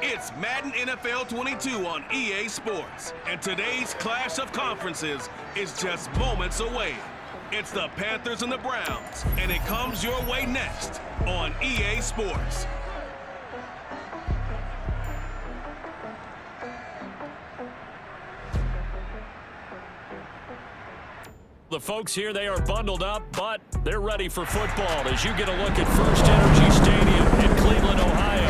It's Madden NFL 22 on EA Sports, and today's clash of conferences is just moments away. It's the Panthers and the Browns, and it comes your way next on EA Sports. The folks here, they are bundled up, but they're ready for football as you get a look at First Energy Stadium in Cleveland, Ohio.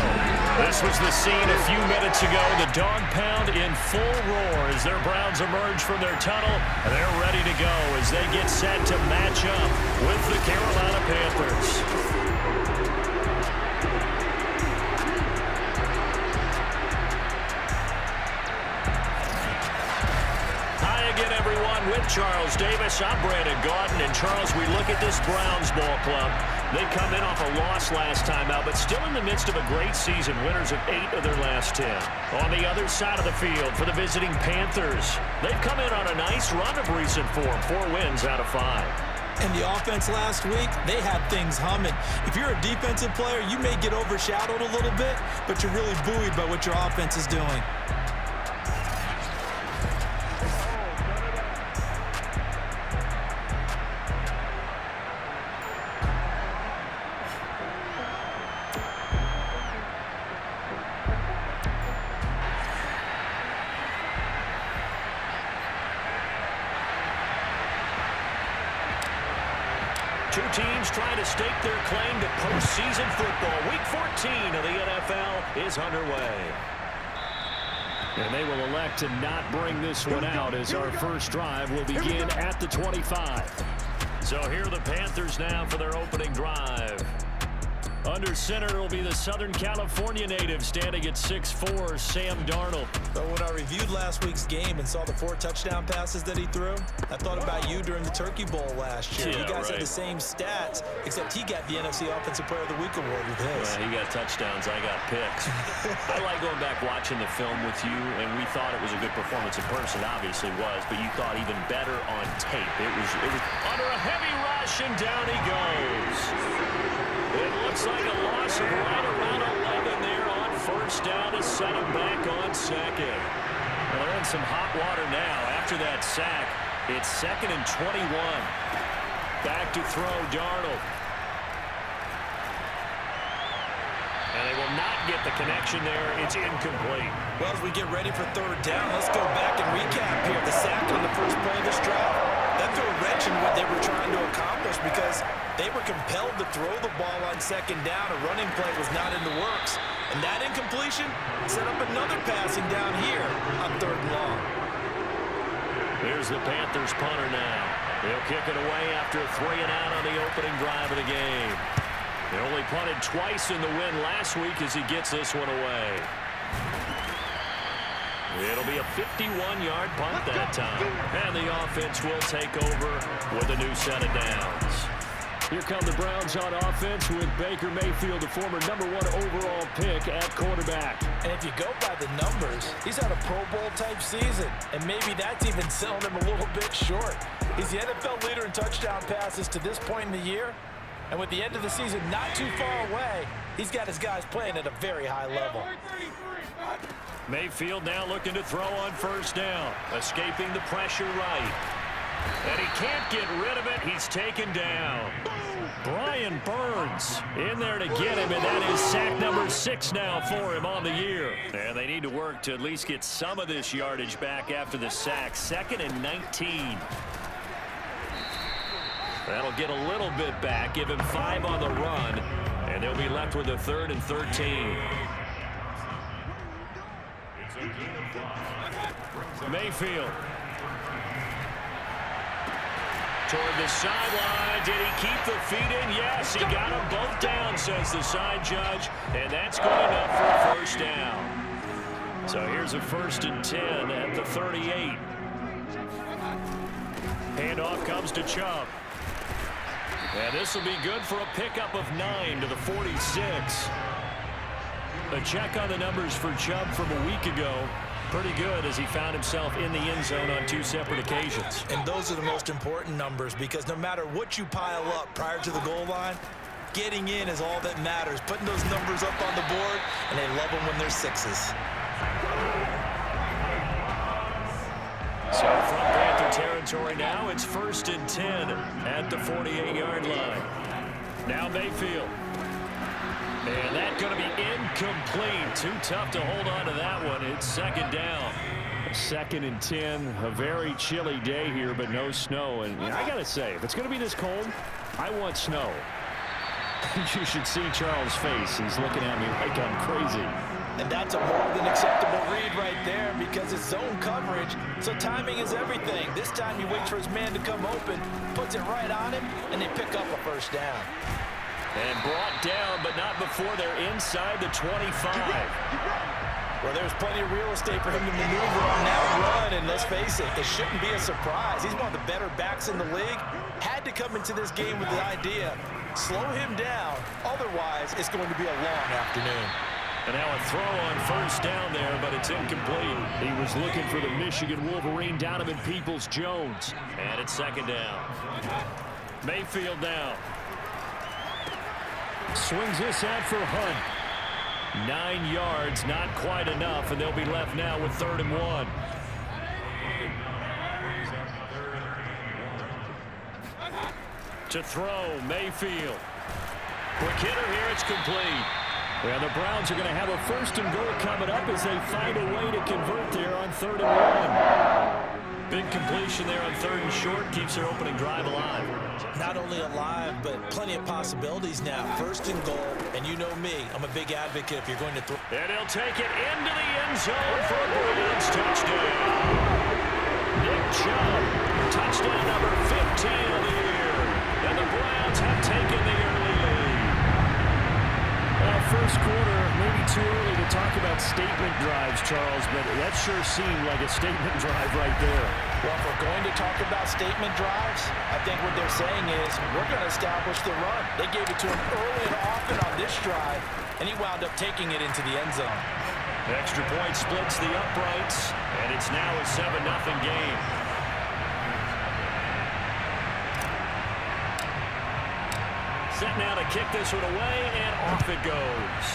This was the scene a few minutes ago. The dog pound in full roar as their Browns emerge from their tunnel. They're ready to go as they get set to match up with the Carolina Panthers. With Charles Davis, I'm Brandon Gaudin, and Charles, we look at this Browns ball club. They come in off a loss last time out, but still in the midst of a great season, winners of 8 of their last 10. On the other side of the field for the visiting Panthers, they've come in on a nice run of recent form, 4 wins out of 5. And the offense last week, they had things humming. If you're a defensive player, you may get overshadowed a little bit, but you're really buoyed by what your offense is doing. Two teams trying to stake their claim to postseason football. Week 14 of the NFL is underway. And they will elect to not bring this one out as our first drive will begin at the 25. So here are the Panthers now for their opening drive. Under center will be the Southern California native standing at 6'4", Sam Darnold. But when I reviewed last week's game and saw the 4 touchdown passes that he threw, I thought about you during the Turkey Bowl last year. You guys had the same stats, except he got the NFC Offensive Player of the Week award with his. Well, he got touchdowns, I got picks. I like going back watching the film with you, and we thought it was a good performance in person, obviously was, but you thought even better on tape. It was under a heavy rush, and down he goes. It looks like a loss of right around 11 there on first down to set him back on second. Well, they're in some hot water now. After that sack, it's 2nd and 21. Back to throw, Darnold. And they will not get the connection there. It's incomplete. Well, as we get ready for 3rd down, let's go back and recap here. The sack on the first play of this drive, that threw a wrench in what they were trying to accomplish because they were compelled to throw the ball on 2nd down. A running play was not in the works. And that incompletion set up another passing down here on 3rd and long. Here's the Panthers punter now. He'll kick it away after a 3 and out on the opening drive of the game. They only punted twice in the win last week as he gets this one away. It'll be a 51-yard punt that time. And the offense will take over with a new set of downs. Here come the Browns on offense with Baker Mayfield, the former #1 overall pick at quarterback. And if you go by the numbers, he's had a Pro Bowl-type season. And maybe that's even selling him a little bit short. He's the NFL leader in touchdown passes to this point in the year. And with the end of the season not too far away, he's got his guys playing at a very high level. Mayfield now looking to throw on first down. Escaping the pressure right. And he can't get rid of it. He's taken down. Brian Burns in there to get him, and that is sack number 6 now for him on the year. And they need to work to at least get some of this yardage back after the sack. 2nd and 19. That'll get a little bit back, give him 5 on the run, and they'll be left with a 3rd and 13. Mayfield. Toward the sideline. Did he keep the feet in? Yes, he got them both down, says the side judge, and that's good enough for a first down. So here's a 1st and 10 at the 38. Handoff comes to Chubb. And this will be good for a pickup of 9 to the 46. A check on the numbers for Chubb from a week ago. Pretty good as he found himself in the end zone on 2 separate occasions. And those are the most important numbers because no matter what you pile up prior to the goal line, Getting in is all that matters. Putting those numbers up on the board, and they love them when they're sixes. So from Panther territory now, it's 1st and 10 at the 48-yard line. Now Mayfield. And that's going to be incomplete. Too tough to hold on to that one. It's 2nd down. 2nd and 10. A very chilly day here, but no snow. And I got to say, if it's going to be this cold, I want snow. You should see Charles' face. He's looking at me like I'm crazy. And that's a more than acceptable read right there because it's zone coverage, so timing is everything. This time he waits for his man to come open, puts it right on him, and they pick up a 1st down. And brought down, but not before they're inside the 25. Well, there's plenty of real estate for him to maneuver on that run, and let's face it, it shouldn't be a surprise. He's one of the better backs in the league. Had to come into this game with the idea, slow him down, otherwise it's going to be a long afternoon. And now a throw on 1st down there, but it's incomplete. He was looking for the Michigan Wolverine, Donovan Peoples-Jones. And it's 2nd down. Mayfield now. Swings this out for Hunt. 9 yards, not quite enough, and they'll be left now with 3rd and 1. To throw, Mayfield. Quick hitter here, it's complete. Well, the Browns are going to have a 1st and goal coming up as they find a way to convert there on 3rd and 1. Big completion there on 3rd and short keeps their opening drive alive. Not only alive, but plenty of possibilities now. 1st and goal, and you know me, I'm a big advocate if you're going to throw. And he'll take it into the end zone for a Browns touchdown. Nick Chubb, touchdown number 15 of the year. And the Browns have taken the early lead. First quarter, maybe too early to talk about statement drives, Charles, but that sure seemed like a statement drive right there. Well, if we're going to talk about statement drives, I think what they're saying is we're going to establish the run. They gave it to him early and often on this drive, and he wound up taking it into the end zone. Extra point splits the uprights, and it's now a 7-0 game. Set now to kick this one away, and off it goes.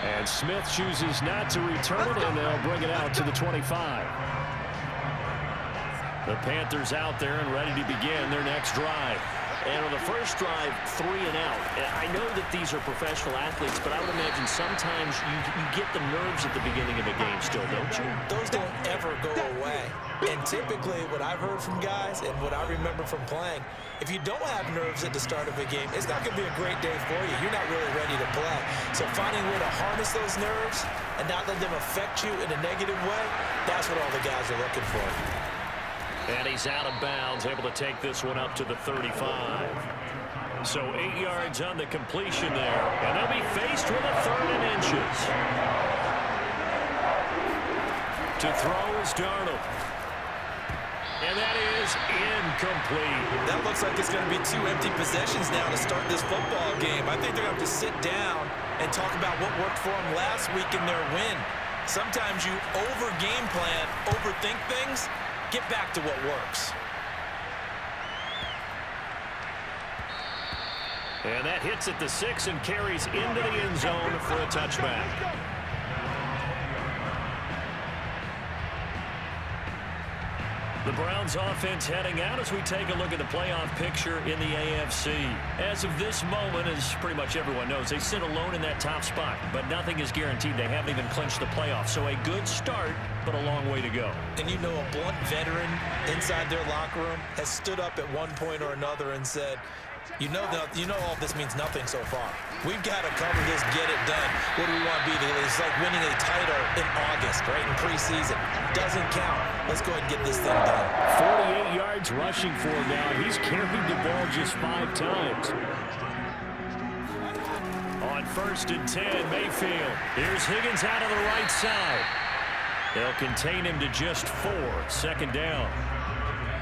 And Smith chooses not to return it, and they'll bring it out to the 25. The Panthers out there and ready to begin their next drive. And on the first drive, 3 and out. I know that these are professional athletes, but I would imagine sometimes you get the nerves at the beginning of a game still, don't you? Those don't ever go away. And typically what I've heard from guys and what I remember from playing, if you don't have nerves at the start of a game, it's not going to be a great day for you. You're not really ready to play. So finding a way to harness those nerves and not let them affect you in a negative way, that's what all the guys are looking for. And he's out of bounds, able to take this one up to the 35. So 8 yards on the completion there, and they'll be faced with a 3rd and inches. To throw is Darnold. And that is incomplete. That looks like it's going to be 2 empty possessions now to start this football game. I think they're going to have to sit down and talk about what worked for them last week in their win. Sometimes you over-game plan, overthink things. Get back to what works. And that hits at the 6 and carries into the end zone for a touchback. The Browns offense heading out as we take a look at the playoff picture in the AFC. As of this moment, as pretty much everyone knows, they sit alone in that top spot, but nothing is guaranteed. They haven't even clinched the playoffs, so a good start, but a long way to go. And you know, a blunt veteran inside their locker room has stood up at one point or another and said, you know all this means nothing so far. We've got to cover this, get it done. What do we want to be? It's like winning a title in August, right, in preseason. Doesn't count. Let's go ahead and get this thing done. 48 yards rushing for him now. He's carried the ball just 5 times. On 1st and 10, Mayfield. Here's Higgins out of the right side. They'll contain him to just 4. 2nd down.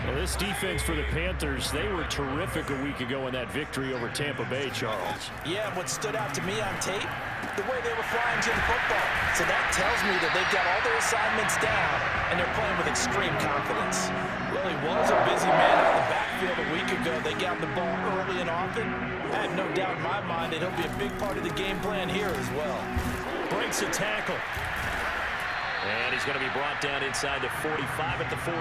Well, this defense for the Panthers, they were terrific a week ago in that victory over Tampa Bay, Charles. Yeah, what stood out to me on tape, the way they were flying Jim football. So that tells me that they've got all their assignments down, and they're playing with extreme confidence. Well, he was a busy man out of the backfield. backfield a week ago. They got the ball early and often. I have no doubt in my mind that he'll be a big part of the game plan here as well. Breaks a tackle. And he's going to be brought down inside the 45 at the 43.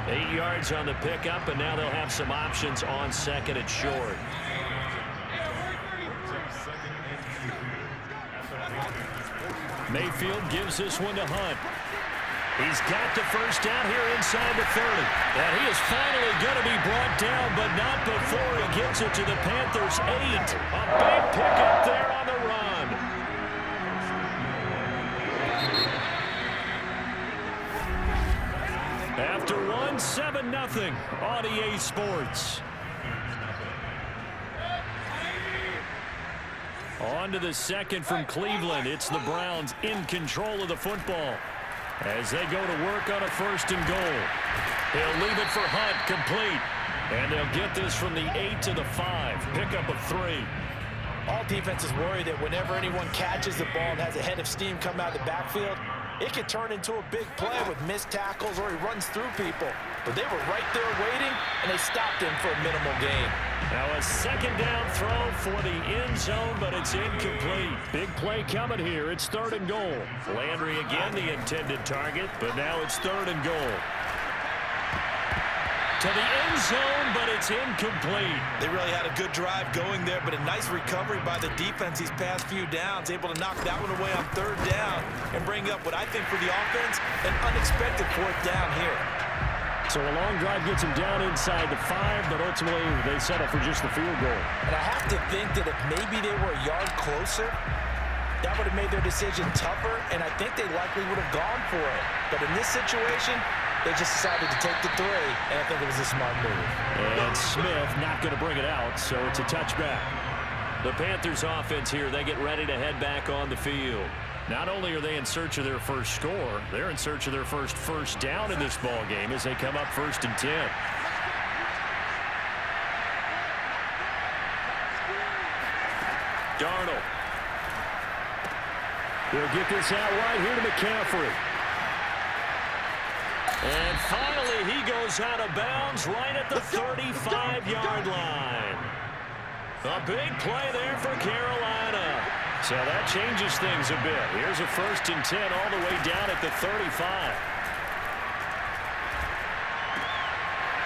8 yards on the pickup, and now they'll have some options on second and short. Mayfield gives this one to Hunt. He's got the first down here inside the 30. And he is finally going to be brought down, but not before he gets it to the Panthers' 8. A big pickup there on the run. After one, 7-0 on EA Sports. On to the second from Cleveland. It's the Browns in control of the football as they go to work on a 1st and goal. He'll leave it for Hunt, complete. And they'll get this from the 8 to the 5. Pickup of 3. All defenses worry that whenever anyone catches the ball and has a head of steam come out of the backfield, it could turn into a big play with missed tackles or he runs through people. But they were right there waiting, and they stopped him for a minimal gain. Now a 2nd down throw for the end zone, but it's incomplete. Big play coming here. It's 3rd and goal. Landry again the intended target, but now it's 3rd and goal. To the end zone, but it's incomplete. They really had a good drive going there, but a nice recovery by the defense these past few downs, able to knock that one away on 3rd down and bring up what I think for the offense, an unexpected 4th down here. So a long drive gets him down inside the 5, but ultimately they settle for just the field goal. And I have to think that if maybe they were a yard closer, that would have made their decision tougher, and I think they likely would have gone for it. But in this situation, they just decided to take the 3, and I think it was a smart move. And Smith not going to bring it out, so it's a touchback. The Panthers offense here, they get ready to head back on the field. Not only are they in search of their first score, they're in search of their first down in this ball game as they come up 1st and 10. Darnold. They'll get this out right here to McCaffrey. And finally, he goes out of bounds right at the 35-yard line. A big play there for Carolina. So that changes things a bit. Here's a 1st and 10 all the way down at the 35.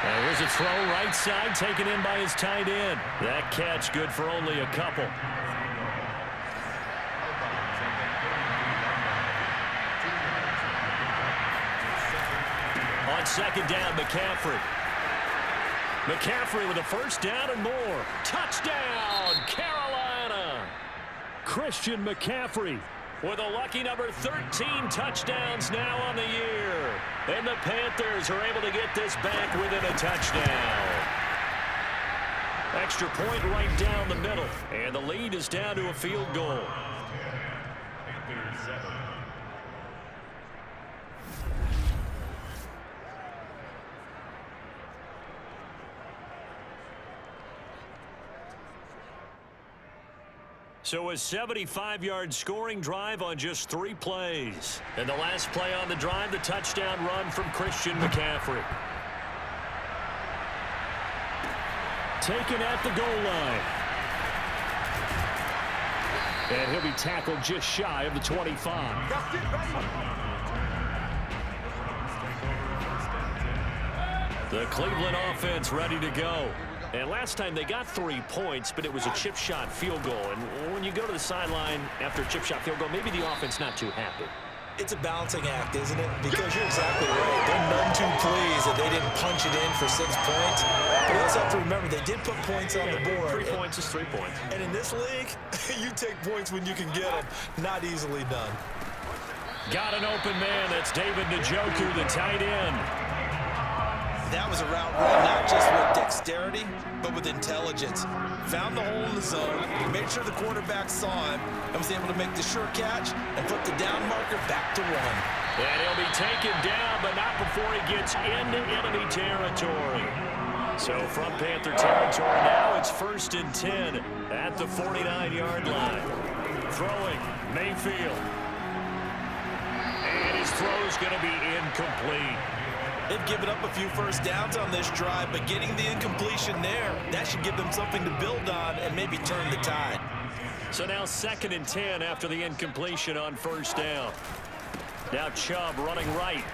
And here's a throw right side taken in by his tight end. That catch good for only a couple. On 2nd down, McCaffrey. McCaffrey with a 1st down and more. Touchdown, Carolina. Christian McCaffrey with a lucky number 13 touchdowns now on the year. And the Panthers are able to get this back within a touchdown. Extra point right down the middle. And the lead is down to a field goal. So a 75-yard scoring drive on just 3 plays. And the last play on the drive, the touchdown run from Christian McCaffrey. Taken at the goal line. And he'll be tackled just shy of the 25. The Cleveland offense ready to go. And last time they got 3 points, but it was a chip shot field goal. And when you go to the sideline after a chip shot field goal, maybe the offense not too happy. It's a balancing act, isn't it? Because you're exactly right. They're none too pleased that they didn't punch it in for 6 points. But you also have to remember, they did put points on the board. 3 points is 3 points. And in this league, you take points when you can get them. Not easily done. Got an open man. That's David Njoku, the tight end. That was a route run, not just with dexterity, but with intelligence. Found the hole in the zone, made sure the quarterback saw him, and was able to make the sure catch and put the down marker back to 1. And he'll be taken down, but not before he gets into enemy territory. So from Panther territory now, it's 1st and 10 at the 49-yard line. Throwing, Mayfield. And his throw's going to be incomplete. They've given up a few first downs on this drive, but getting the incompletion there, that should give them something to build on and maybe turn the tide. So now 2nd and 10 after the incompletion on first down. Now Chubb running right.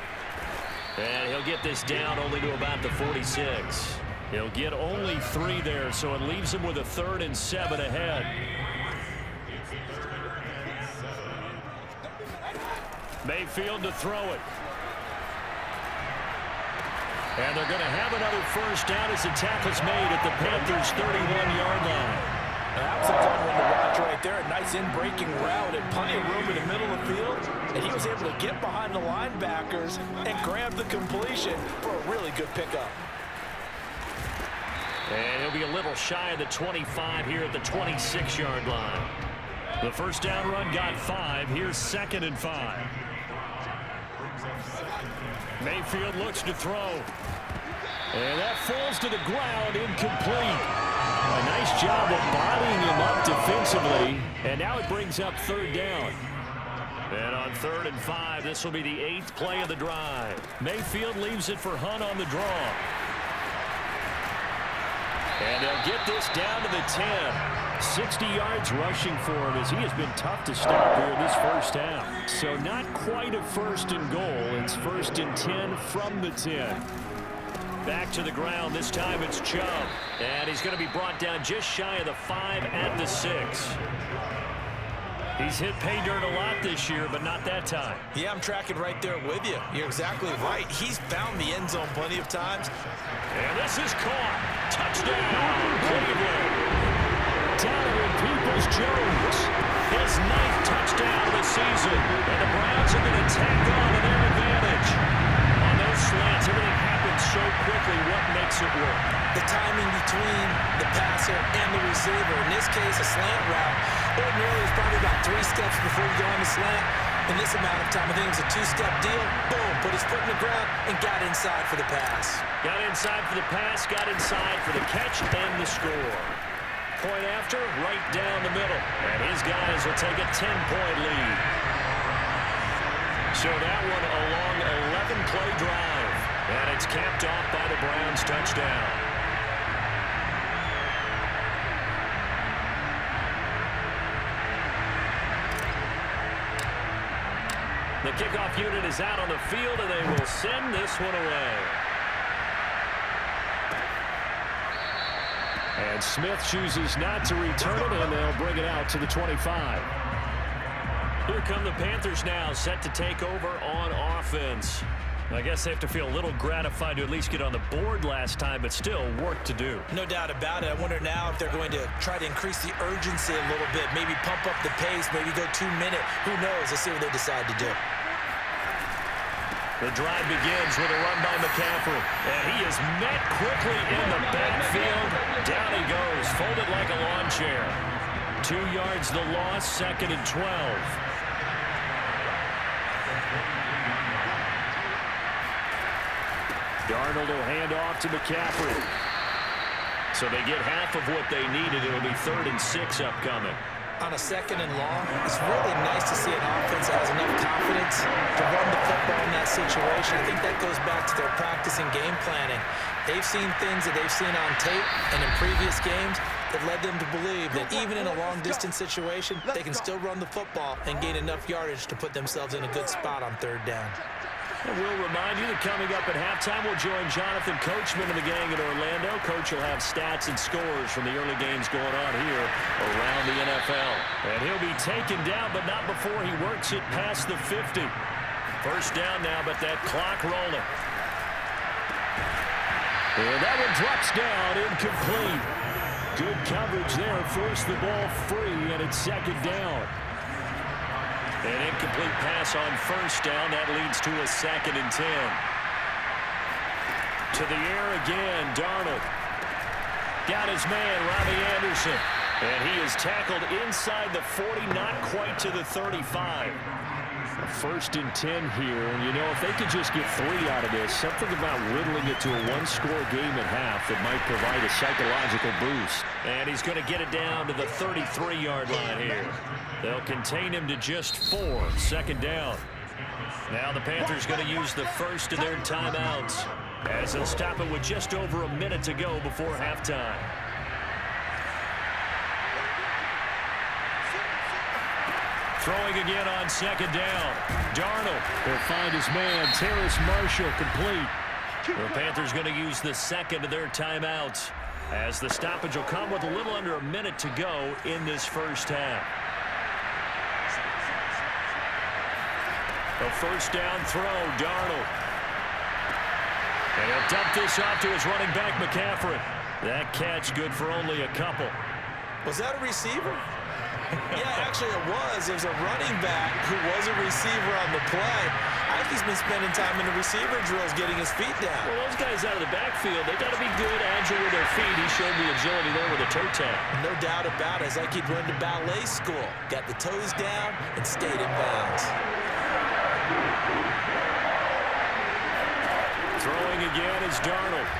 And he'll get this down only to about the 46. He'll get only 3 there, so it leaves him with a 3rd and 7 ahead. Mayfield to throw it. And they're going to have another first down as the tackle's made at the Panthers' 31-yard line. That was a fun one to watch right there. A nice in-breaking route and plenty of room in the middle of the field. And he was able to get behind the linebackers and grab the completion for a really good pickup. And he'll be a little shy of the 25 here at the 26-yard line. The first down run got 5. Here's 2nd and 5. Mayfield looks to throw. And that falls to the ground, incomplete. A nice job of bodying him up defensively. And now it brings up 3rd down. And on 3rd and 5, this will be the 8th play of the drive. Mayfield leaves it for Hunt on the draw. And they'll get this down to the 10. 60 yards rushing for him as he has been tough to stop here in this first half. So not quite a 1st and goal. It's 1st and 10 from the 10. Back to the ground. This time it's Chubb. And he's going to be brought down just shy of the 5 at the 6. He's hit pay dirt a lot this year, but not that time. Yeah, I'm tracking right there with you. You're exactly right. He's found the end zone plenty of times. And this is caught. Touchdown, Cleveland. Donovan Peoples-Jones, his 9th touchdown of the season. And the Browns are going to tack on to their advantage. On those slants, everything happens so quickly. What makes it work? The timing between the passer and the receiver. In this case, a slant route. Ordinarily, it's probably about 3 steps before you go on the slant. In this amount of time, I think it was a 2-step deal. Boom, put his foot in the ground and got inside for the pass. Got inside for the pass, got inside for the catch and the score. Point after, right down the middle. And his guys will take a 10-point lead. So that one a long 11-play drive. And it's capped off by the Browns' touchdown. The kickoff unit is out on the field, and they will send this one away. And Smith chooses not to return it, and they'll bring it out to the 25. Here come the Panthers now, set to take over on offense. I guess they have to feel a little gratified to at least get on the board last time, but still work to do. No doubt about it. I wonder now if they're going to try to increase the urgency a little bit, maybe pump up the pace, maybe go 2-minute. Who knows? Let's see what they decide to do. The drive begins with a run by McCaffrey, and he is met quickly in the backfield. Down he goes, folded like a lawn chair. 2 yards the loss, 2nd and 12. Darnold will hand off to McCaffrey. So they get half of what they needed. It'll be 3rd and 6 upcoming. On a 2nd and long, it's really nice to see an offense that has enough confidence to run the football in that situation. I think that goes back to their practice and game planning. They've seen things that they've seen on tape and in previous games that led them to believe that even in a long-distance situation, they can still run the football and gain enough yardage to put themselves in a good spot on 3rd down. And we'll remind you that coming up at halftime, we'll join Jonathan Coachman and the gang in Orlando. Coach will have stats and scores from the early games going on here around the NFL. And he'll be taken down, but not before he works it past the 50. First down now, but that clock rolling. And that one drops down, incomplete. Good coverage there, forced the ball free, and it's 2nd down. An incomplete pass on first down. That leads to a 2nd and 10. To the air again, Darnold. Got his man, Robbie Anderson. And he is tackled inside the 40, not quite to the 35. 1st and 10 here. And, you know, if they could just get 3 out of this, something about whittling it to a 1-score game at half that might provide a psychological boost. And he's going to get it down to the 33-yard line here. They'll contain him to just 4. 2nd down. Now the Panthers going to use the first of their timeouts as they'll stop it with just over a minute to go before halftime. Throwing again on second down. Darnold will find his man, Terrace Marshall, complete. The Panthers going to use the second of their timeouts as the stoppage will come with a little under a minute to go in this first half. A first down throw, Darnold. And he'll dump this off to his running back, McCaffrey. That catch good for only a couple. Was that a receiver? Yeah, actually it was. It was a running back who was a receiver on the play. I think he's been spending time in the receiver drills getting his feet down. Well, those guys out of the backfield, they got to be good, agile with their feet. He showed the agility there with a toe tap. No doubt about it. It's like he'd run to ballet school. Got the toes down and stayed in bounds. Throwing again is Darnold.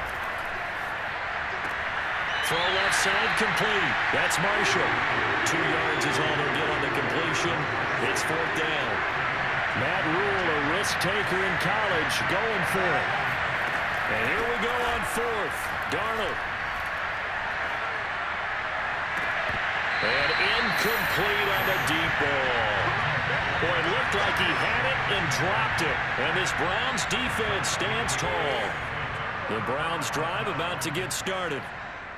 Throw left side complete. That's Marshall. 2 yards is all they'll get on the completion. It's fourth down. Matt Rule, a risk taker in college, going for it. And here we go on fourth. Darnold. And incomplete on the deep ball. Boy, it looked like he had it and dropped it. And this Browns defense stands tall. The Browns drive about to get started.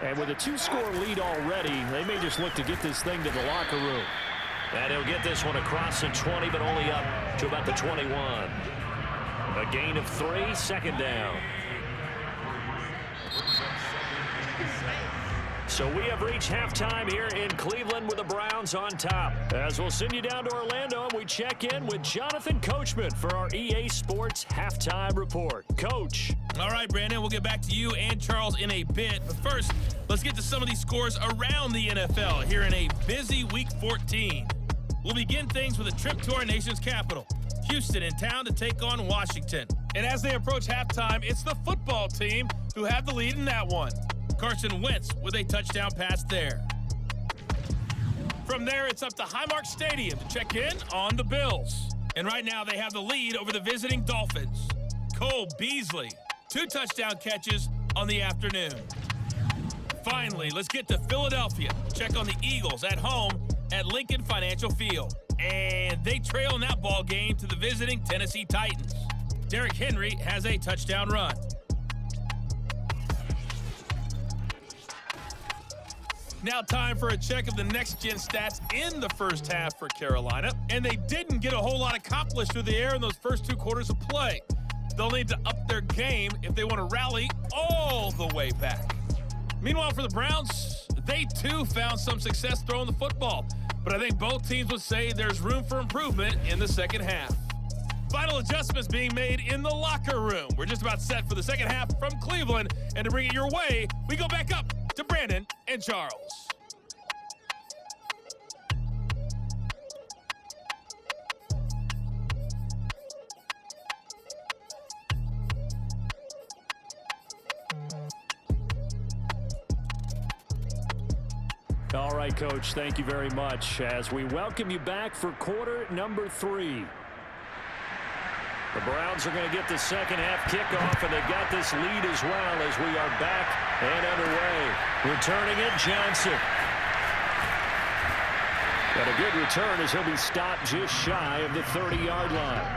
And with a 2-score lead already, they may just look to get this thing to the locker room. And he'll get this one across the 20, but only up to about the 21. A gain of 3, second down. So we have reached halftime here in Cleveland with the Browns on top. As we'll send you down to Orlando, and we check in with Jonathan Coachman for our EA Sports Halftime Report. Coach. All right, Brandon, we'll get back to you and Charles in a bit. But first, let's get to some of these scores around the NFL here in a busy Week 14. We'll begin things with a trip to our nation's capital, Houston, in town to take on Washington. And as they approach halftime, it's the football team who have the lead in that one. Carson Wentz with a touchdown pass there. From there, it's up to Highmark Stadium to check in on the Bills. And right now, they have the lead over the visiting Dolphins. Cole Beasley, 2 touchdown catches on the afternoon. Finally, let's get to Philadelphia. Check on the Eagles at home at Lincoln Financial Field. And they trail in that ball game to the visiting Tennessee Titans. Derrick Henry has a touchdown run. Now time for a check of the next-gen stats in the first half for Carolina. And they didn't get a whole lot accomplished through the air in those first 2 quarters of play. They'll need to up their game if they want to rally all the way back. Meanwhile, for the Browns, they too found some success throwing the football. But I think both teams would say there's room for improvement in the second half. Final adjustments being made in the locker room. We're just about set for the second half from Cleveland. And to bring it your way, we go back up to Brandon and Charles. All right, Coach, thank you very much as we welcome you back for quarter number 3. The Browns are going to get the second half kickoff, and they've got this lead as well as we are back and underway. Returning it, Johnson. Got a good return as he'll be stopped just shy of the 30-yard line.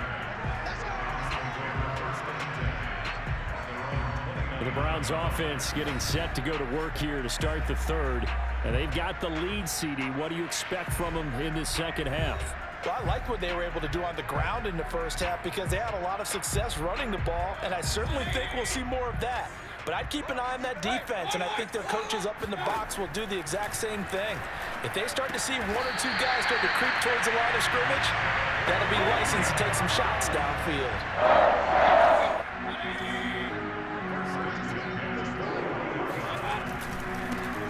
The Browns offense getting set to go to work here to start the third. And they've got the lead, CD. What do you expect from them in this second half? Well, I liked what they were able to do on the ground in the first half because they had a lot of success running the ball, and I certainly think we'll see more of that. But I'd keep an eye on that defense, and I think their coaches up in the box will do the exact same thing. If they start to see 1 or 2 guys start to creep towards the line of scrimmage, that'll be license to take some shots downfield.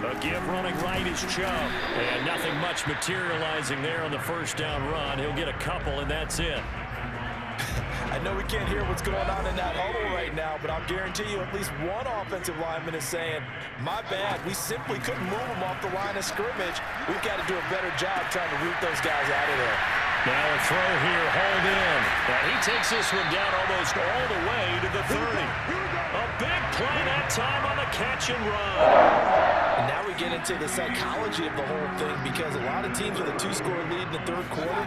A give running right is Chubb. And nothing much materializing there on the first down run. He'll get a couple, and that's it. I know we can't hear what's going on in that huddle right now, but I'll guarantee you at least one offensive lineman is saying, my bad, we simply couldn't move them off the line of scrimmage. We've got to do a better job trying to root those guys out of there. Now a throw here, hauled in. And he takes this one down almost all the way to the 30. A big play that time on the catch and run. And now we get into the psychology of the whole thing, because a lot of teams with a 2-score lead in the third quarter,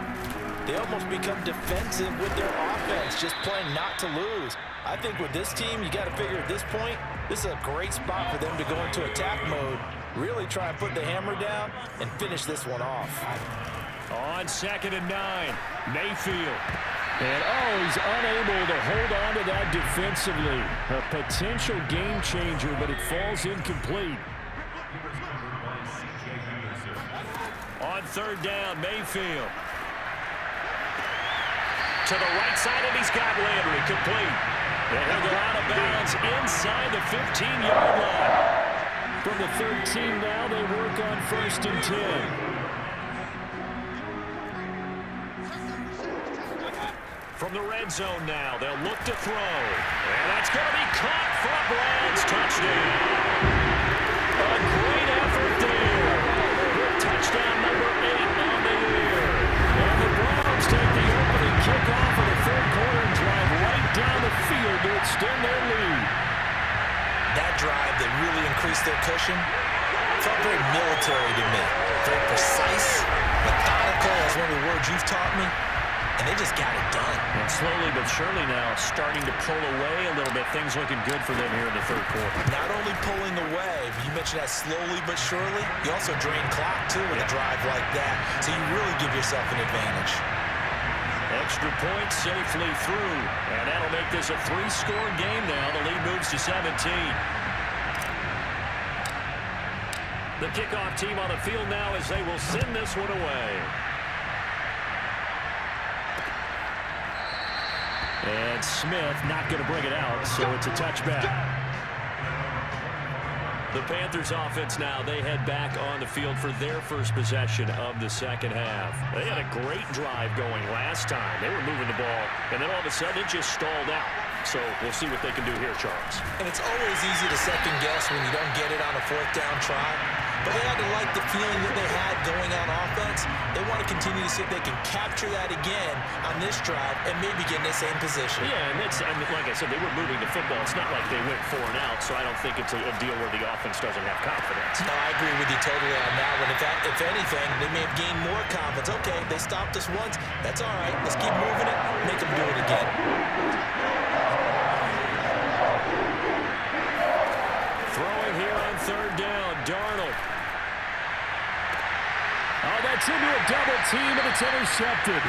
they almost become defensive with their offense, just playing not to lose. I think with this team, you got to figure at this point, this is a great spot for them to go into attack mode, really try and put the hammer down and finish this one off. On 2nd and 9, Mayfield. And he's unable to hold on to that defensively. A potential game changer, but it falls incomplete. On 3rd down, Mayfield. To the right side, and he's got Landry complete. And he'll go out of bounds inside the 15-yard line. From the 13 now, they work on 1st and 10. From the red zone now, they'll look to throw. And that's going to be caught for a Browns touchdown. A great effort there. With touchdown number 8 on the year. And the Browns take the opening kickoff of the third quarter and drive right down the field to extend their lead. That drive that really increased their cushion felt very military to me. Very precise, methodical, that's one of the words you've taught me. And they just got it done. And slowly but surely now starting to pull away a little bit. Things looking good for them here in the third quarter. Not only pulling away, you mentioned that slowly but surely, you also drain clock too with a drive like that. So you really give yourself an advantage. Extra point safely through. And that'll make this a 3-score game now. The lead moves to 17. The kickoff team on the field now as they will send this one away. And Smith not going to bring it out, so it's a touchback. The Panthers offense now, they head back on the field for their first possession of the second half. They had a great drive going last time. They were moving the ball, and then all of a sudden it just stalled out. So we'll see what they can do here, Charles. And it's always easy to second guess when you don't get it on a 4th down try. But they had to like the feeling that they had going on offense. They want to continue to see if they can capture that again on this drive and maybe get in the same position. Yeah, and it's, I mean, like I said, they were moving the football. It's not like they went 4 and out, so I don't think it's a deal where the offense doesn't have confidence. No, I agree with you totally on that one. If anything, they may have gained more confidence. Okay, they stopped us once. That's all right. Let's keep moving it. Make them do it again. Throwing here on 3rd down, Darnold. Oh, that's into a double team, and it's intercepted.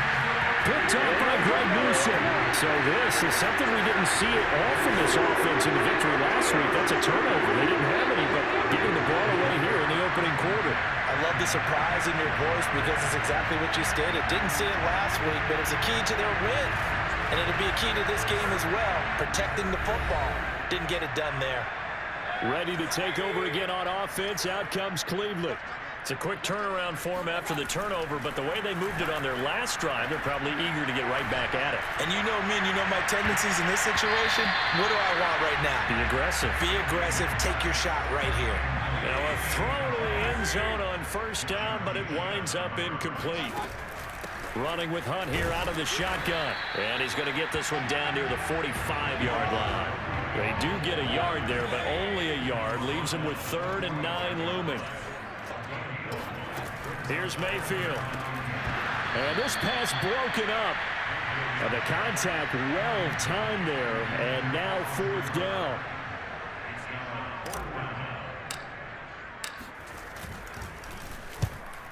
Picked up by Greg Newsom. So this is something we didn't see at all from this offense in the victory last week. That's a turnover. They didn't have any, but giving the ball away here in the opening quarter. I love the surprise in your voice because it's exactly what you stated. Didn't see it last week, but it's a key to their win. And it'll be a key to this game as well, protecting the football. Didn't get it done there. Ready to take over again on offense. Out comes Cleveland. It's a quick turnaround for them after the turnover, but the way they moved it on their last drive, they're probably eager to get right back at it. And you know me and you know my tendencies in this situation. What do I want right now? Be aggressive. Be aggressive. Take your shot right here. Now a throw to the end zone on 1st down, but it winds up incomplete. Running with Hunt here out of the shotgun. And he's going to get this one down near the 45-yard line. They do get a yard there, but only a yard. Leaves them with 3rd and 9 looming. Here's Mayfield. And this pass broken up. And the contact well timed there. And now 4th down.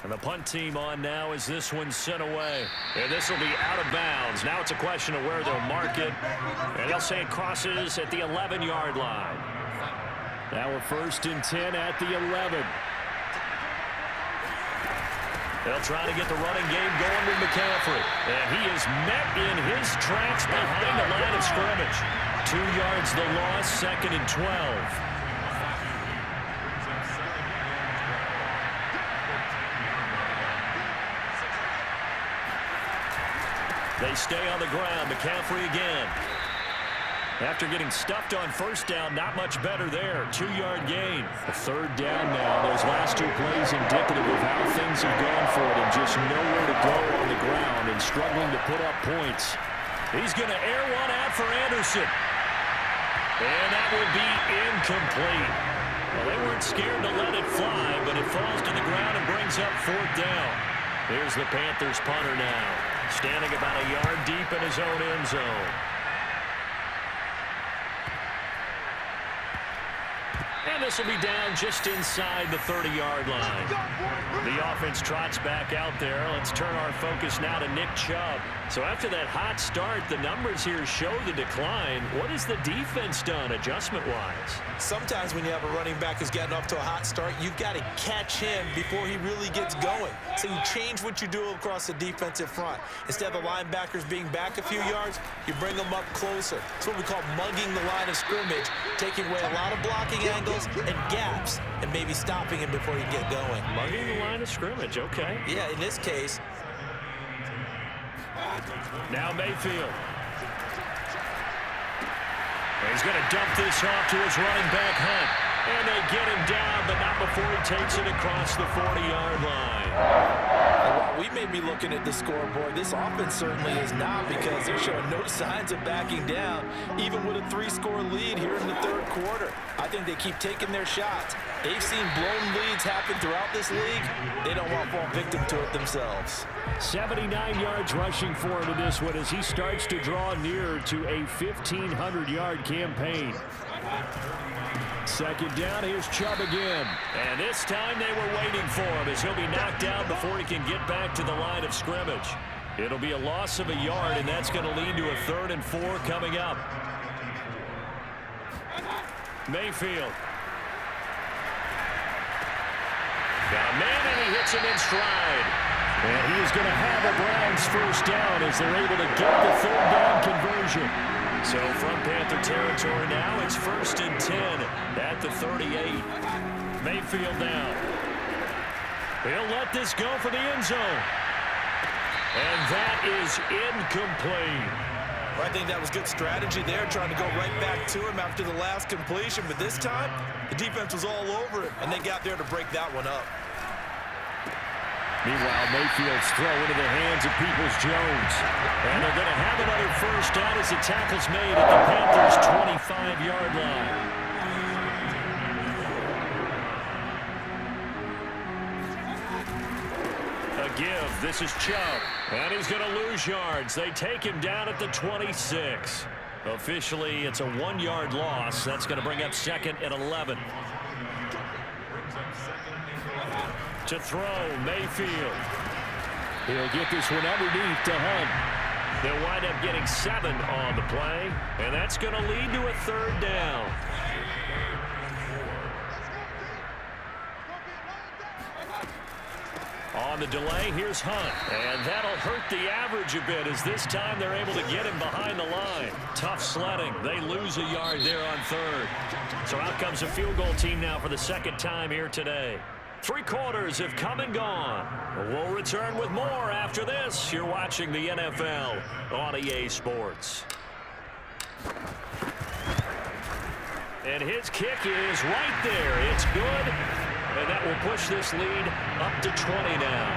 And the punt team on now as this one's sent away. And this will be out of bounds. Now it's a question of where they'll mark it. And they'll say it crosses at the 11-yard line. Now we're 1st and 10 at the 11. They'll try to get the running game going with McCaffrey. And he is met in his tracks behind the line of scrimmage. 2 yards the loss, 2nd and 12. They stay on the ground. McCaffrey again. After getting stuffed on first down, not much better there. 2-yard gain. A third down now. Those last two plays indicative of how things have gone for them. Just nowhere to go on the ground and struggling to put up points. He's going to air one out for Anderson. And that will be incomplete. Well, they weren't scared to let it fly, but it falls to the ground and brings up fourth down. Here's the Panthers punter now, standing about a yard deep in his own end zone. And this will be down just inside the 30-yard line. The offense trots back out there. Let's turn our focus now to Nick Chubb. So after that hot start, the numbers here show the decline. What has the defense done adjustment-wise? Sometimes when you have a running back who's gotten off to a hot start, you've got to catch him before he really gets going. So you change what you do across the defensive front. Instead of the linebackers being back a few yards, you bring them up closer. It's what we call mugging the line of scrimmage, taking away a lot of blocking angles and gaps, and maybe stopping him before he get going. Mugging the line of scrimmage, okay. Yeah, in this case. Now Mayfield. He's going to dump this off to his running back, Hunt. And they get him down, but not before he takes it across the 40-yard line. While we may be looking at the scoreboard, this offense certainly is not, because they're showing no signs of backing down, even with a 3-score lead here in the third quarter. I think they keep taking their shots. They've seen blown leads happen throughout this league. They don't want to fall victim to it themselves. 79 yards rushing for him in this one as he starts to draw nearer to a 1,500-yard campaign. Second down, here's Chubb again. And this time they were waiting for him as he'll be knocked down before he can get back to the line of scrimmage. It'll be a loss of a yard, and that's going to lead to a 3rd and 4 coming up. Mayfield. Got a man, and he hits him in stride. And he is going to have a Browns first down as they're able to get the 3rd down conversion. So from Panther territory now, it's 1st and 10 at the 38. Mayfield now. He'll let this go for the end zone. And that is incomplete. Well, I think that was good strategy there, trying to go right back to him after the last completion. But this time, the defense was all over it, and they got there to break that one up. Meanwhile, Mayfield's throw into the hands of Peoples-Jones. And they're going to have another first down as the tackle's made at the Panthers' 25-yard line. A give. This is Chubb. And he's going to lose yards. They take him down at the 26. Officially, it's a 1-yard loss. That's going to bring up 2nd and 11. To throw, Mayfield. He'll get this one underneath to Hunt. They'll wind up getting 7 on the play, and that's going to lead to a 3rd down. On the delay, here's Hunt. And that'll hurt the average a bit as this time they're able to get him behind the line. Tough sledding. They lose a yard there on 3rd. So out comes a field goal team now for the 2nd time here today. 3 quarters have come and gone. We'll return with more after this. You're watching the NFL on EA Sports. And his kick is right there. It's good. And that will push this lead up to 20 now.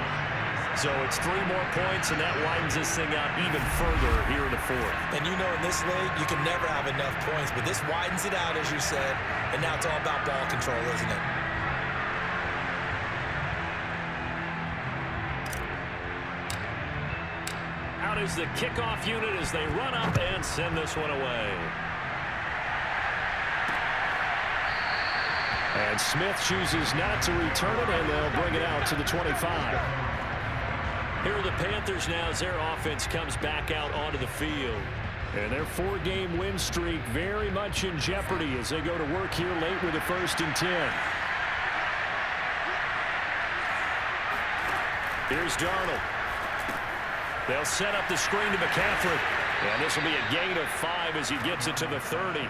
So it's 3 more points, and that widens this thing out even further here in the 4th. And you know, in this league, you can never have enough points. But this widens it out, as you said. And now it's all about ball control, isn't it? Out is the kickoff unit as they run up and send this one away. And Smith chooses not to return it, and they'll bring it out to the 25. Here are the Panthers now as their offense comes back out onto the field. And their 4-game win streak very much in jeopardy as they go to work here late with a 1st and 10. Here's Darnold. They'll set up the screen to McCaffrey. And this will be a gain of 5 as he gets it to the 30.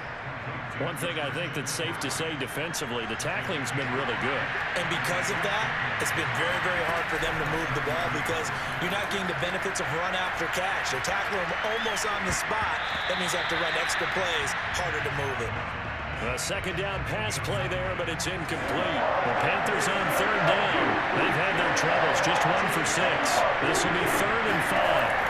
One thing I think that's safe to say defensively, the tackling's been really good. And because of that, it's been very, very hard for them to move the ball because you're not getting the benefits of run after catch. They're tackling them almost on the spot. That means they have to run extra plays, harder to move it. A second down pass play there, but it's incomplete. The Panthers on third down. They've had their troubles, just 1 for 6. This will be 3rd and 5.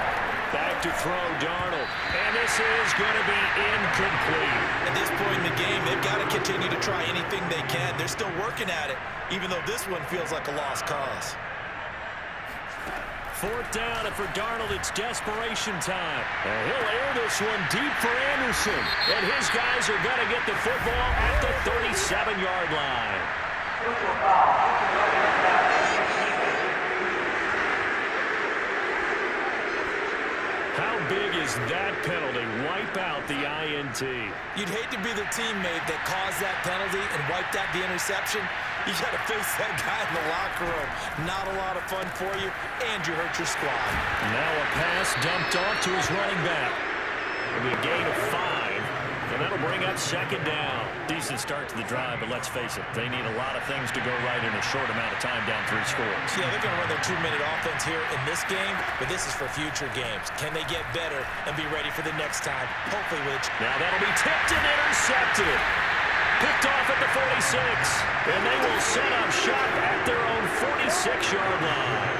Back to throw, Darnold. And this is going to be incomplete. At this point in the game, they've got to continue to try anything they can. They're still working at it, even though this one feels like a lost cause. 4th down, and for Darnold, it's desperation time. And he'll air this one deep for Anderson. And his guys are going to get the football at the 37-yard line. How big is that penalty? Wipe out the INT. You'd hate to be the teammate that caused that penalty and wiped out the interception. You got to face that guy in the locker room. Not a lot of fun for you, and you hurt your squad. Now a pass dumped off to his running back. It'll be a gain of 5, and that'll bring up 2nd down. Decent start to the drive, but let's face it, they need a lot of things to go right in a short amount of time down 3 scores. Yeah, they're going to run their 2-minute offense here in this game, but this is for future games. Can they get better and be ready for the next time? Hopefully, now that'll be tipped and intercepted. Picked off at the 46, and they will set up shop at their own 46-yard line.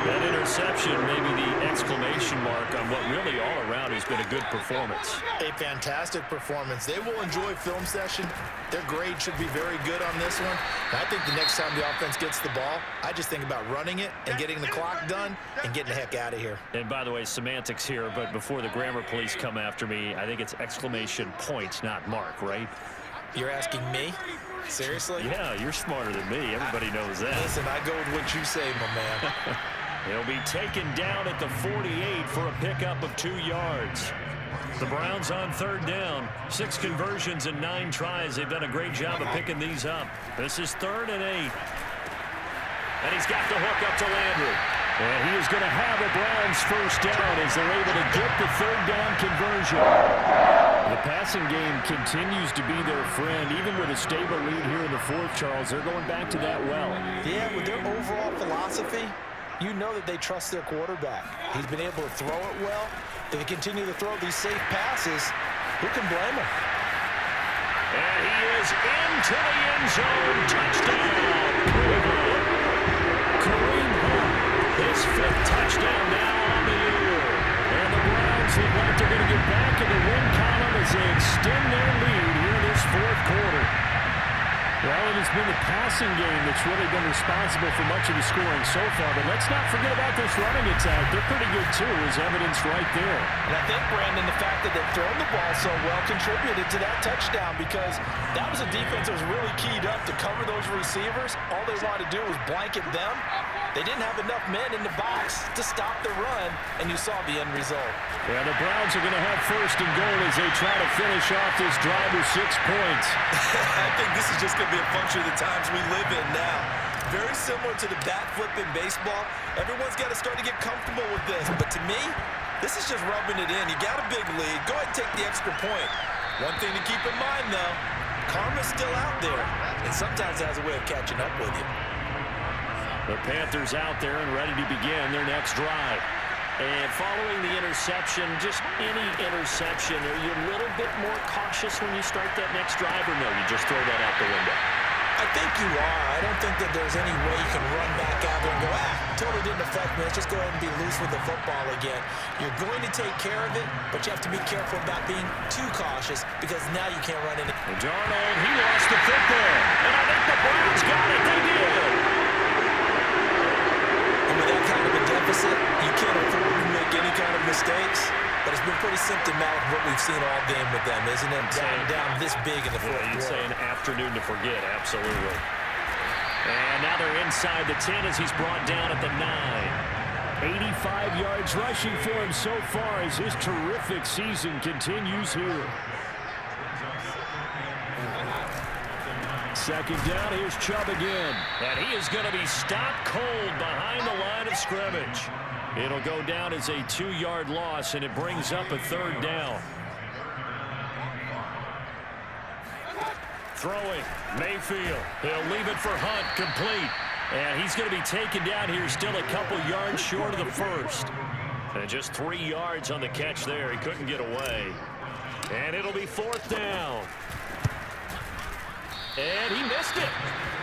That interception may be the exclamation mark on what really all around has been a good performance. A fantastic performance. They will enjoy film session. Their grade should be very good on this one. And I think the next time the offense gets the ball, I just think about running it and getting the clock done and getting the heck out of here. And by the way, semantics here, but before the grammar police come after me, I think it's exclamation points, not mark, right? You're asking me? Seriously? Yeah, you're smarter than me. Everybody knows that. Listen, I go with what you say, my man. He'll be taken down at the 48 for a pickup of 2 yards. The Browns on 3rd down. 6 conversions and 9 tries. They've done a great job of picking these up. This is 3rd and 8. And he's got the hook up to Landry. And he is going to have a Browns first down as they're able to get the 3rd down conversion. The passing game continues to be their friend. Even with a stable lead here in the 4th, Charles, they're going back to that well. Yeah, with their overall philosophy, you know that they trust their quarterback. He's been able to throw it well. If they continue to throw these safe passes, who can blame him? And he is into the end zone. Touchdown. Kareem Hunt, his 5th touchdown now on the year. And the Browns look like they're going to get back in the win column as they extend their lead here in this 4th quarter. Well, it has been the passing game that's really been responsible for much of the scoring so far. But let's not forget about this running attack. They're pretty good, too, as evidence right there. And I think, Brandon, the fact that they've thrown the ball so well contributed to that touchdown because that was a defense that was really keyed up to cover those receivers. All they wanted to do was blanket them. They didn't have enough men in the box to stop the run, and you saw the end result. Yeah, the Browns are going to have 1st and goal as they try to finish off this drive with 6 points. I think this is just going to be a function of the times we live in now. Very similar to the bat flip in baseball. Everyone's got to start to get comfortable with this. But to me, this is just rubbing it in. You got a big lead. Go ahead and take the extra point. One thing to keep in mind, though, karma's still out there. And sometimes it has a way of catching up with you. The Panthers out there and ready to begin their next drive. And following the interception, just any interception, are you a little bit more cautious when you start that next drive, or no, you just throw that out the window? I think you are. I don't think that there's any way you can run back out there and go, totally didn't affect me. Let's just go ahead and be loose with the football again. You're going to take care of it, but you have to be careful about being too cautious because now you can't run into it. Darnold, he lost the football. And I think the Browns got it. They did. And with that kind of a deficit, you can't afford to make any kind of mistakes. But it's been pretty symptomatic of what we've seen all game with them, isn't it? Down this big in the 4th quarter. You'd say an afternoon to forget, absolutely. And now they're inside the 10 as he's brought down at the 9. 85 yards rushing for him so far as his terrific season continues here. 2nd down, here's Chubb again. And he is going to be stopped cold behind the line of scrimmage. It'll go down as a 2-yard loss, and it brings up a 3rd down. throwing. Mayfield. He'll leave it for Hunt. Complete. And he's going to be taken down here still a couple yards short of the first. And just 3 yards on the catch there. He couldn't get away. And it'll be 4th down. And he missed it.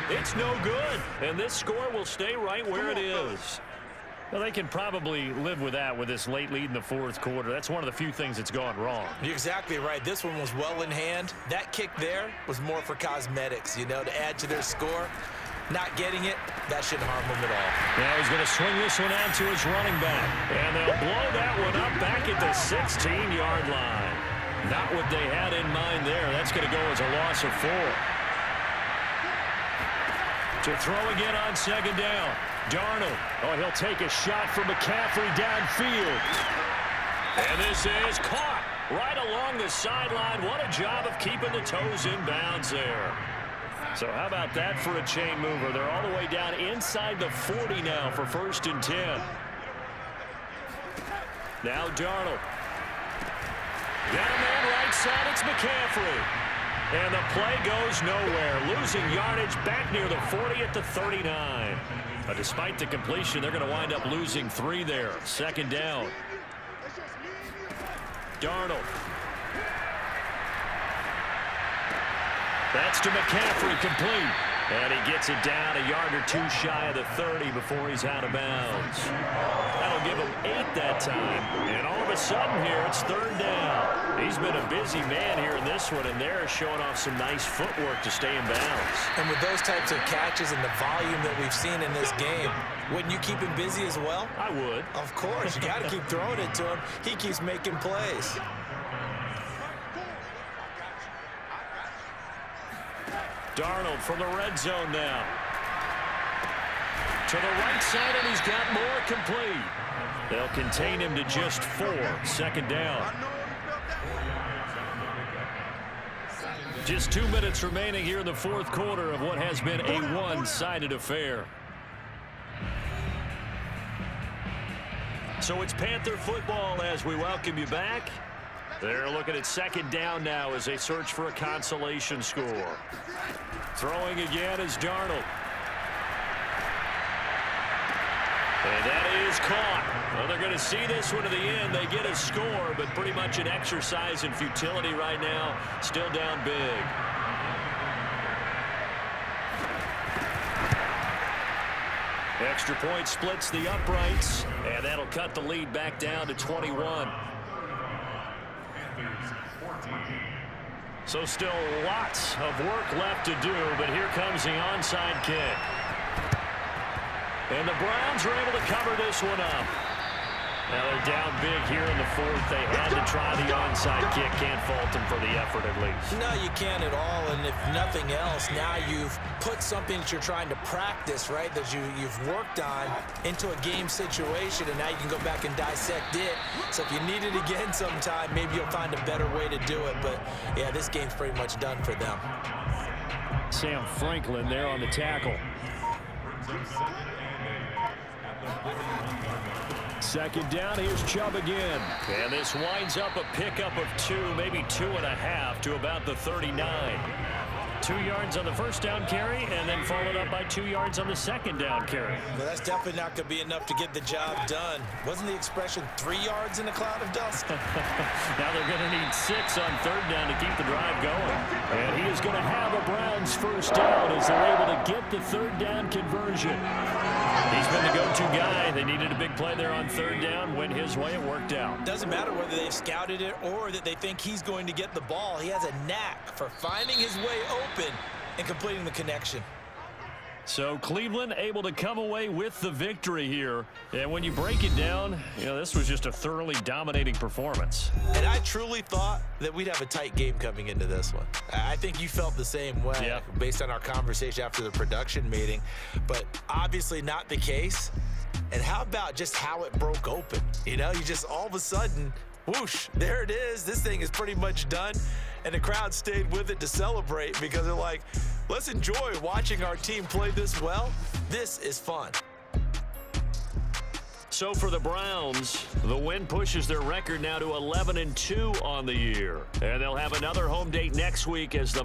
It's no good. And this score will stay right where it is. Well, they can probably live with that with this late lead in the 4th quarter. That's one of the few things that's gone wrong. You're exactly right. This one was well in hand. That kick there was more for cosmetics, you know, to add to their score. Not getting it, that shouldn't harm them at all. Now he's going to swing this one out to his running back. And they'll blow that one up back at the 16-yard line. Not what they had in mind there. That's going to go as a loss of 4. To throw again on 2nd down. Darnold. Oh, he'll take a shot from McCaffrey downfield. And this is caught right along the sideline. What a job of keeping the toes in bounds there. So how about that for a chain mover? They're all the way down inside the 40 now for 1st and 10. Now Darnold. Got a man right side. It's McCaffrey. And the play goes nowhere. Losing yardage back near the 40 at the 39. Despite the completion, they're going to wind up losing 3 there. 2nd down. Darnold. That's to McCaffrey, complete. And he gets it down a yard or 2 shy of the 30 before he's out of bounds. That'll give him 8 that time. And all of a sudden here, it's 3rd down. He's been a busy man here in this one, and they're showing off some nice footwork to stay in bounds. And with those types of catches and the volume that we've seen in this game, wouldn't you keep him busy as well? I would. Of course. You got to keep throwing it to him. He keeps making plays. Darnold from the red zone now. To the right side, and he's got more complete. They'll contain him to just 4. 2nd down. Just 2 minutes remaining here in the 4th quarter of what has been a one-sided affair. So it's Panther football as we welcome you back. They're looking at 2nd down now as they search for a consolation score. Throwing again is Darnold. And that is caught. Well, they're going to see this one to the end. They get a score, but pretty much an exercise in futility right now. Still down big. Extra point splits the uprights, and that'll cut the lead back down to 21. So still lots of work left to do, but here comes the onside kick. And the Browns are able to cover this one up. Now they're down big here in the 4th. They had to try the onside kick. Can't fault them for the effort at least. No, you can't at all. And if nothing else, now you've put something that you're trying to practice, right, that you've worked on into a game situation, and now you can go back and dissect it. So if you need it again sometime, maybe you'll find a better way to do it. But, yeah, this game's pretty much done for them. Sam Franklin there on the tackle. 2nd down, here's Chubb again. And this winds up a pickup of 2, maybe 2.5 to about the 39. 2 yards on the first down carry, and then followed up by 2 yards on the second down carry. Well, that's definitely not going to be enough to get the job done. Wasn't the expression 3 yards in a cloud of dust? Now they're going to need 6 on third down to keep the drive going. And he is going to have a Browns first down as they're able to get the third down conversion. He's been the go-to guy. They needed a big play there on third down. Went his way, it worked out. Doesn't matter whether they've scouted it or that they think he's going to get the ball. He has a knack for finding his way open and completing the connection. So Cleveland able to come away with the victory here. And when you break it down, you know, this was just a thoroughly dominating performance. And I truly thought that we'd have a tight game coming into this one. I think you felt the same way based on our conversation after the production meeting, but obviously not the case. And how about just how it broke open? You know, you just all of a sudden, whoosh, there it is. This thing is pretty much done. And the crowd stayed with it to celebrate because they're like, let's enjoy watching our team play this well. This is fun. So for the Browns, the win pushes their record now to 11-2 on the year. And they'll have another home date next week as the